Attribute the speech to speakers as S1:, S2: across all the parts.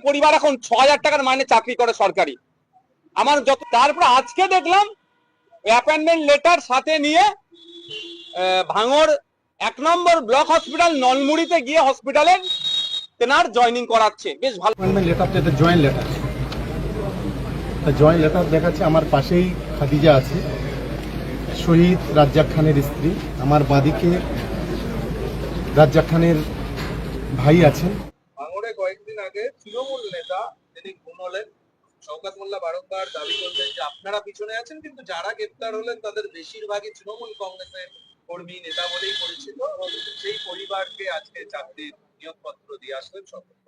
S1: পরিবার এখন ৬,০০০ টাকার মাইনে চাকরি করে সরকারি। আমার যত তারপর আজকে দেখলাম অ্যাপয়েন্টমেন্ট লেটার সাথে নিয়ে ভাঙড় ১ নম্বর ব্লক হসপিটাল নলমুড়িতে গিয়ে হসপিটালে তেনার জয়েনিং করাচ্ছে। বেশ ভালো
S2: অ্যাপয়েন্টমেন্ট লেটার, যেটা জয়েন্ট লেটার, জয়েন্ট লেটার দেখাচ্ছে। আমার পাশেই খাদিজা আছে, শহীদ রাজ্জাক খানের স্ত্রী। আমার বাঁদিকে রাজ্জাক খানের ভাই আছেন।
S3: ভাঙড়ে কয়েকদিন আগে তৃণমূল নেতা তিনি খুন হলেন। শওকত মোল্লা বারংবার দাবি করলেন যে আপনারা পিছনে আছেন, কিন্তু যারা গ্রেপ্তার হলেন তাদের বেশিরভাগই তৃণমূল কংগ্রেসের কর্মী নেতা বলেই পরিচিত। সেই পরিবারকে আজকে চাকরির নিয়োগপত্র দিয়ে আসলেন শওকত।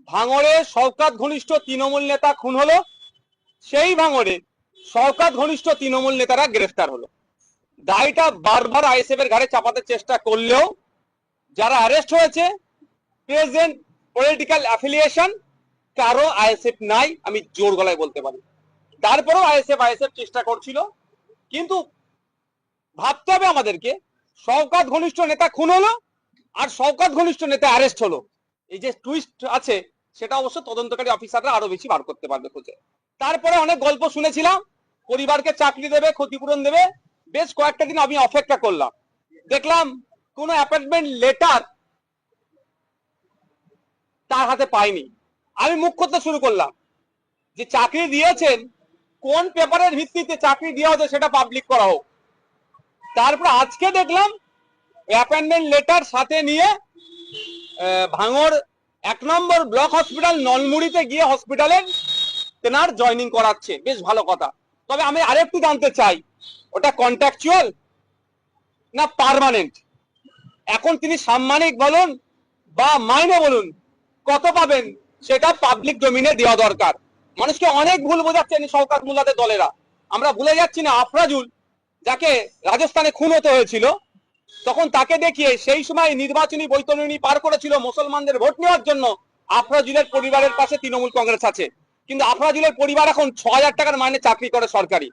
S1: ভাঙড়ে শওকত ঘনিষ্ঠ তৃণমূল নেতা খুন হলো, সেই ভাঙড়ে শওকত ঘনিষ্ঠ তৃণমূল নেতারা গ্রেফতার হলো। দায়টা বারবার আইএসএফ এর ঘাড়ে চাপাতে চেষ্টা করলেও যারা অ্যারেস্ট হয়েছে প্রেজেন্ট পলিটিক্যাল অ্যাফিলিয়েশন কারো আইএসএফ নাই, আমি জোর গলায় বলতে পারি। তারপরেও আইএসএফ চেষ্টা করছিল। কিন্তু ভাবতে হবে আমাদেরকে, শওকত ঘনিষ্ঠ নেতা খুন হলো আর শওকত ঘনিষ্ঠ নেতা অ্যারেস্ট হলো, এই যে টুইস্ট আছে সেটা অবশ্য তদন্তকারী অফিসাররা আরো বেশি বার করতে পারবে খুঁজে। তারপরে অনেক গল্প শুনেছিলাম, পরিবারকে চাকরি দেবে, ক্ষতিপূরণ দেবে। বেশ কয়েকটা দিন আমি অপেক্ষা করলাম, দেখলাম কোনো অ্যাপয়েন্টমেন্ট লেটার তার হাতে পাইনি। আমি মুখ করতে শুরু করলাম যে চাকরি দিয়েছেন, কোন পেপারের ভিত্তিতে চাকরি দেওয়া হচ্ছে সেটা পাবলিক করা হোক। তারপর আজকে দেখলাম অ্যাপয়েন্টমেন্ট লেটার সাথে নিয়ে ভাঙড় ১ নম্বর ব্লক হসপিটাল নলমুড়িতে গিয়ে হসপিটালে তেনার জয়েনিং করাচ্ছে। বেশ ভালো কথা। তবে আমি আরেকটু জানতে চাই, ওটা কন্ট্রাকচুয়াল না পার্মানেন্ট? এখন তিনি সাম্মানিক বলুন বা মাইনে বলুন কত পাবেন সেটা পাবলিক ডোমিনে দেওয়া দরকার। মানুষকে অনেক ভুল বোঝাচ্ছেন শওকত মোল্লাদের দলেরা। আমরা ভুলে যাচ্ছি না, আফরাজুল যাকে রাজস্থানে খুন হতে হয়েছিল তখন তাকে দেখিয়ে সেই সময় নির্বাচনী বৈতরণী পার করেছিল মুসলমানদের ভোট নেওয়ার জন্য। আফরাজুলের পরিবারের পাশে তৃণমূল কংগ্রেস আছে, কিন্তু আফরাজুলের পরিবার এখন ৬,০০০ টাকার মাইনে চাকরি করে সরকারি।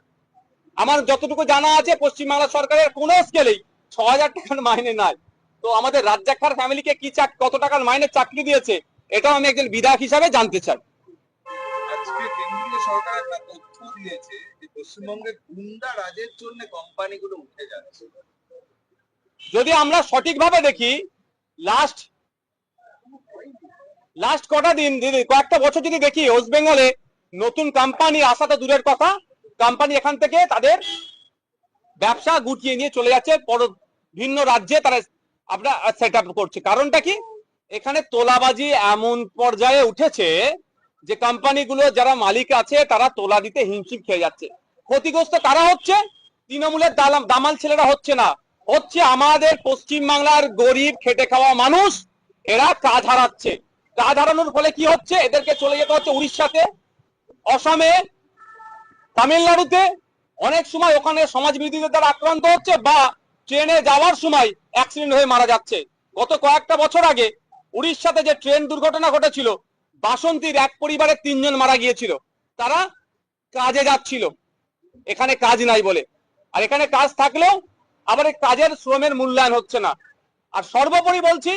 S1: আমার যতটুকু জানা আছে পশ্চিমবাংলা সরকারের কোন স্কেলেই ৬,০০০ টাকার মাইনে নাই। তো আমাদের রাজ্জাক খান ফ্যামিলিকে কি কত টাকার মাইনে চাকরি দিয়েছে এটাও আমি একজন বিধায়ক হিসাবে জানতে চাই।
S3: আজকে কেন্দ্রীয় সরকার একটা তথ্য দিয়েছে যে পশ্চিমবঙ্গে গুন্ডা রাজের জন্য কোম্পানিগুলো উঠে যাচ্ছে।
S1: যদি আমরা সঠিকভাবে দেখি, লাস্ট কটা দিন যদি কয়েকটা বছর যদি দেখি, ওয়েস্ট বেঙ্গলে নতুন কোম্পানি আসা তো দূরের কথা, কোম্পানি এখান থেকে তাদের ব্যবসা গুটিয়ে নিয়ে চলে যাচ্ছে ভিন্ন রাজ্যে, তারা আমরা সেট আপ করছে। কারণটা কি? এখানে তোলাবাজি এমন পর্যায়ে উঠেছে যে কোম্পানিগুলো যারা মালিক আছে তারা তোলা দিতে হিমশিম খেয়ে যাচ্ছে। ক্ষতিগ্রস্ত কারা হচ্ছে? তৃণমূলের দামাল ছেলেরা হচ্ছে না, হচ্ছে আমাদের পশ্চিমবাংলার গরিব খেটে খাওয়া মানুষ। এরা কাজ হারাচ্ছে। কাজ হারানোর ফলে কি হচ্ছে? এদেরকে চলে যেতে হচ্ছে উড়িষ্যাতে, অসমে, তামিলনাড়ুতে। অনেক সময় ওখানে সমাজ বিরোধীদের দ্বারা আক্রান্ত হচ্ছে বা ট্রেনে যাওয়ার সময় অ্যাক্সিডেন্ট হয়ে মারা যাচ্ছে। গত কয়েকটা বছর আগে উড়িষ্যাতে যে ট্রেন দুর্ঘটনা ঘটেছিল, বাসন্তীর এক পরিবারের ৩ জন মারা গিয়েছিল। তারা কাজে যাচ্ছিল, এখানে কাজ নাই বলে। আর এখানে কাজ থাকলেও আবার এই কাজের শ্রমের মূল্যায়ন হচ্ছে না। আর সর্বোপরি বলছি,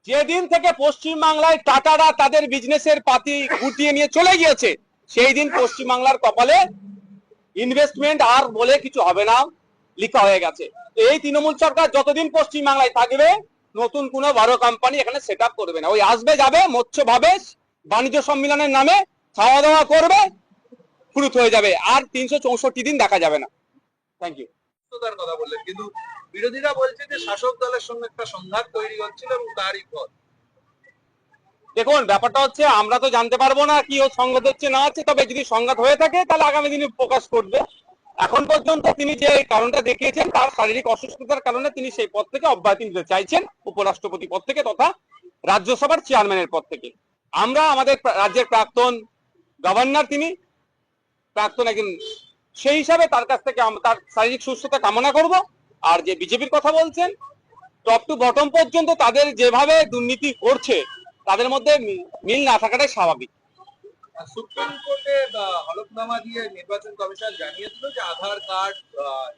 S1: যেদিন থেকে পশ্চিমবাংলায় টাটারা তাদের বিজনেসের পাতি গুটিয়ে নিয়ে চলে গিয়েছে, সেই দিন পশ্চিমবাংলার কপালে ইনভেস্টমেন্ট আর বলে কিছু হবে না লিখা হয়ে গেছে। এই তৃণমূল সরকার যতদিন পশ্চিমবাংলায় থাকবে, নতুন কোনো বড় কোম্পানি এখানে সেট আপ করবে না। ওই আসবে যাবে, মৎস্য ভাবে বাণিজ্য সম্মেলনের নামে খাওয়া দাওয়া করবে, ফুরুত হয়ে যাবে, আর ৩৬৪ দিন দেখা যাবে না। Thank you.
S3: সুস্থতার কথা বললেন, কিন্তু বিরোধীরা বলছে যে শাসক দলের সঙ্গে একটা সংঘাত তৈরি হচ্ছিল এবং তারই ফল।
S1: দেখুন, ব্যাপারটা হচ্ছে আমরা তো জানতে পারবো না কি ও সংঘাত হচ্ছে না হচ্ছে, তবে যদি সংঘাত হয়ে থাকে তাহলে আগামী দিনে প্রকাশ করবে। এখন পর্যন্ত তিনি যে কারণটা দেখিয়েছেন, তার শারীরিক অসুস্থতার কারণে তিনি সেই পদ থেকে অব্যাহতি নিতে চাইছেন, উপরাষ্ট্রপতি পদ থেকে তথা রাজ্যসভার চেয়ারম্যানের পদ থেকে। আমরা আমাদের রাজ্যের প্রাক্তন গভর্নর, তিনি প্রাক্তন একজন, সেই হিসাবে তার কাছ থেকে তার শারীরিক সুস্থতা কামনা করব। আর যে বিজেপির কথা বলছেন, টপ টু বটম পর্যন্ত তাদের যেভাবে দুর্নীতি করছে তাদের মধ্যে মিল না থাকাটাই স্বাভাবিক।
S3: সুপ্রিম কোর্টে হলফনামা দিয়ে নির্বাচন কমিশন জানিয়েছিল যে আধার কার্ড,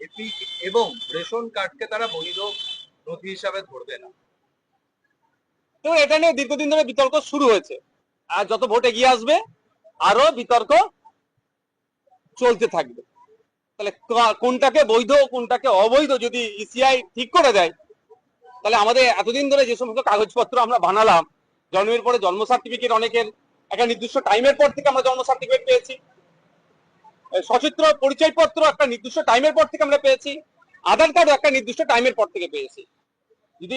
S3: এপিক এবং রেশন কার্ডকে তারা বৈধ নথি হিসাবে ধরবে না।
S1: তো এটা নিয়ে দীর্ঘদিন ধরে বিতর্ক শুরু হয়েছে, আর যত ভোট এগিয়ে আসবে আরো বিতর্ক চলতে থাকবে। তাহলে কোনটাকে বৈধ কোনটাকে অবৈধ যদি ইসিআই ঠিক করে দেয়, তাহলে আমাদের এতদিন ধরে যে সমস্ত কাগজপত্র আমরা বানালাম, জন্মের পরে জন্ম সার্টিফিকেট, অনেকের একটা নির্দিষ্ট টাইমের পর থেকে আমরা জন্ম সার্টিফিকেট পেয়েছি, সচিত্র পরিচয়পত্র একটা নির্দিষ্ট টাইমের পর থেকে আমরা পেয়েছি, আধার কার্ডও একটা নির্দিষ্ট টাইমের পর থেকে পেয়েছি। যদি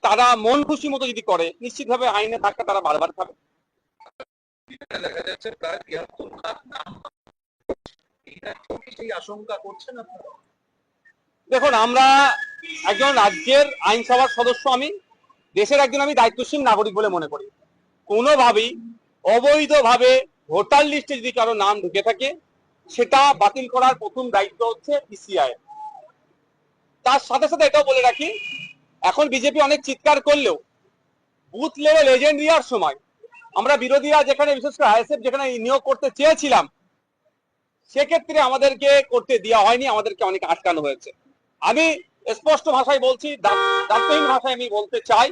S1: তারা মন খুশি মতো যদি করে, নিশ্চিতভাবে আইনে ধাক্কা তারা বারবার খাবে।
S3: দেখা যাচ্ছে প্রায় ৭৩ লাখ নাম, এইটা কি সেই আশঙ্কা করছেন আপনারা?
S1: দেখুন, আমরা একজন রাজ্যের আইনসভার সদস্য, আমি দেশের একজন আমি দায়িত্বশীল নাগরিক বলে মনে করি। কোনোভাবেই অবৈধভাবে ভোটার লিস্টে যদি কারো নাম ঢুকে থাকে, সেটা বাতিল করার প্রথম দায়িত্ব হচ্ছে ইসিআই। তার সাথে সাথে এটাও বলে রাখি, এখন বিজেপি অনেক চিৎকার করলেও বুথ লেভেল এজেন্ট দেওয়ার সময় আমরা বিরোধীরা যেখানে, বিশেষ করে আইএসএফ যেখানে নিয়োগ করতে চেয়েছিলাম, সেক্ষেত্রে আমাদেরকে করতে দেওয়া হয়নি, আমাদেরকে অনেক আটকানো হয়েছে। আমি স্পষ্ট ভাষায় বলছি, দায়িত্বহীন ভাষায় আমি বলতে চাই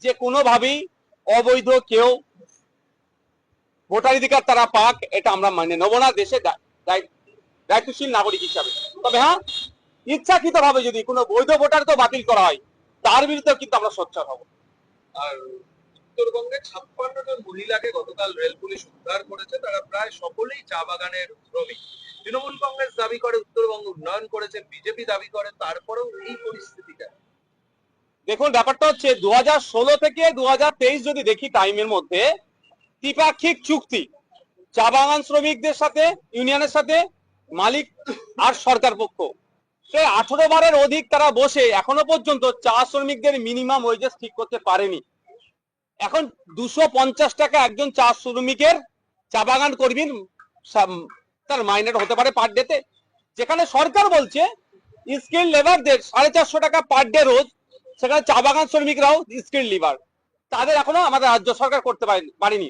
S1: যে কোনোভাবেই অবৈধ কেউ ভোটাধিকার তারা পাক, এটা আমরা মানে নেব না দেশে দায়িত্বশীল নাগরিক হিসাবে। তবে হ্যাঁ, ইচ্ছাকৃত ভাবে যদি কোনো বৈধ ভোটারকে বাতিল করা হয়, তার বিরুদ্ধে কিন্তু আমরা সোচ্চার হব।
S3: আর উত্তরবঙ্গে ৫৬ জন মহিলাকে গতকাল রেল পুলিশ উদ্ধার করেছে, তারা প্রায় সকলেই চা বাগানের শ্রমিক। তৃণমূল কংগ্রেস দাবি করে উত্তরবঙ্গ উন্নয়ন করেছে, বিজেপি দাবি করে, তারপরেও এই পরিস্থিতিটা।
S1: দেখুন, ব্যাপারটা হচ্ছে ২০১৬ থেকে ২০২৩ যদি দেখি টাইমের মধ্যে দ্বিপাক্ষিক চুক্তি চা বাগান শ্রমিকদের সাথে, ইউনিয়নের সাথে, মালিক আর সরকার পক্ষ, সে 18 বারের অধিক তারা বসে এখনো পর্যন্ত চা শ্রমিকদের মিনিমাম ওয়েজেস ঠিক করতে পারেনি। এখন 250 টাকা একজন চা শ্রমিকের, চা বাগান কর্মীর তার মাইনে হতে পারে পার ডেতে, যেখানে সরকার বলছে স্কিল লেবারদের 450 টাকা পার ডে রোজ, সেখানে চা বাগান শ্রমিকরাও স্কিল লেবার, তাদের এখনো আমাদের রাজ্য সরকার করতে পারেনি।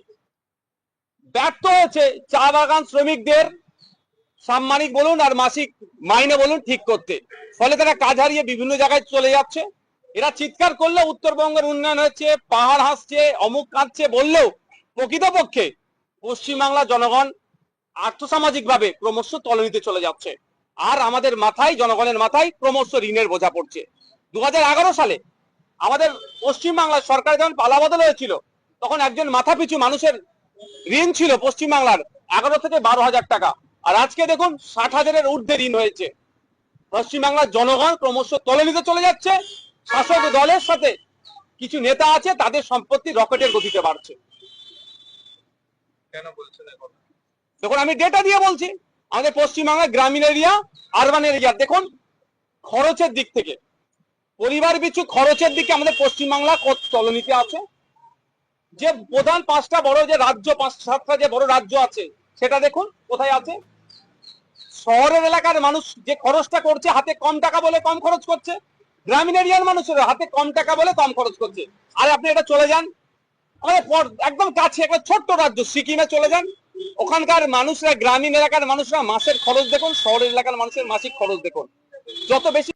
S1: ব্যর্থ হয়েছে চা বাগান শ্রমিকদের সাম্মানিক বলুন আর মাসিক মাইনে বলুন ঠিক করতে, ফলে তারা কাজ হারিয়ে বিভিন্ন জায়গায় চলে যাচ্ছে। এরা চিৎকার করলে উত্তরবঙ্গের উন্নয়ন হচ্ছে, পাহাড় হাসছে, অমুক কাঁদছে বললেও প্রকৃতপক্ষে পশ্চিমবাংলার জনগণ আর্থসামাজিক ভাবে ক্রমশ তলানিতে চলে যাচ্ছে, আর আমাদের মাথায়, জনগণের মাথায় ক্রমশ ঋণের বোঝা পড়ছে। 2011 সালে আমাদের পশ্চিমবাংলার সরকার যখন পালাবদল হয়েছিল, তখন একজন মাথা পিছু মানুষের ঋণ ছিল পশ্চিমবাংলার 11 থেকে 12,000 টাকা, আর আজকে দেখুন 60,000-এর ঊর্ধ্বে ঋণ হয়েছে। পশ্চিমবাংলার জনগণ ক্রমশ তলানিতে চলে যাচ্ছে। শাসক দলের সাথে কিছু নেতা আছে, তাদের সম্পত্তি রকেটের গতিতে বাড়ছে।
S3: কেন বলছেন এখন?
S1: দেখুন, আমি ডেটা দিয়ে বলছি, আমাদের পশ্চিমবাংলার গ্রামীণ এরিয়া, আরবান এরিয়া, দেখুন খরচের দিক থেকে, পরিবার পিছু খরচের দিকে আমাদের পশ্চিমবাংলা কত তলানিতে আছে। যে প্রধান 5টা বড় যে রাজ্য, 5-7টা যে বড় রাজ্য আছে, সেটা দেখুন কোথায় আছে। শহরের এলাকার মানুষ যে খরচটা করছে, হাতে কম টাকা বলে কম খরচ করছে, গ্রামীণ এরিয়ার মানুষের হাতে কম টাকা বলে কম খরচ করছে। আর আপনি এটা চলে যান আমাদের একদম কাছে একটা ছোট্ট রাজ্য সিকিমে চলে যান, ওখানকার মানুষরা, গ্রামীণ এলাকার মানুষরা মাসের খরচ দেখুন, শহরের এলাকার মানুষের মাসিক খরচ দেখুন, যত বেশি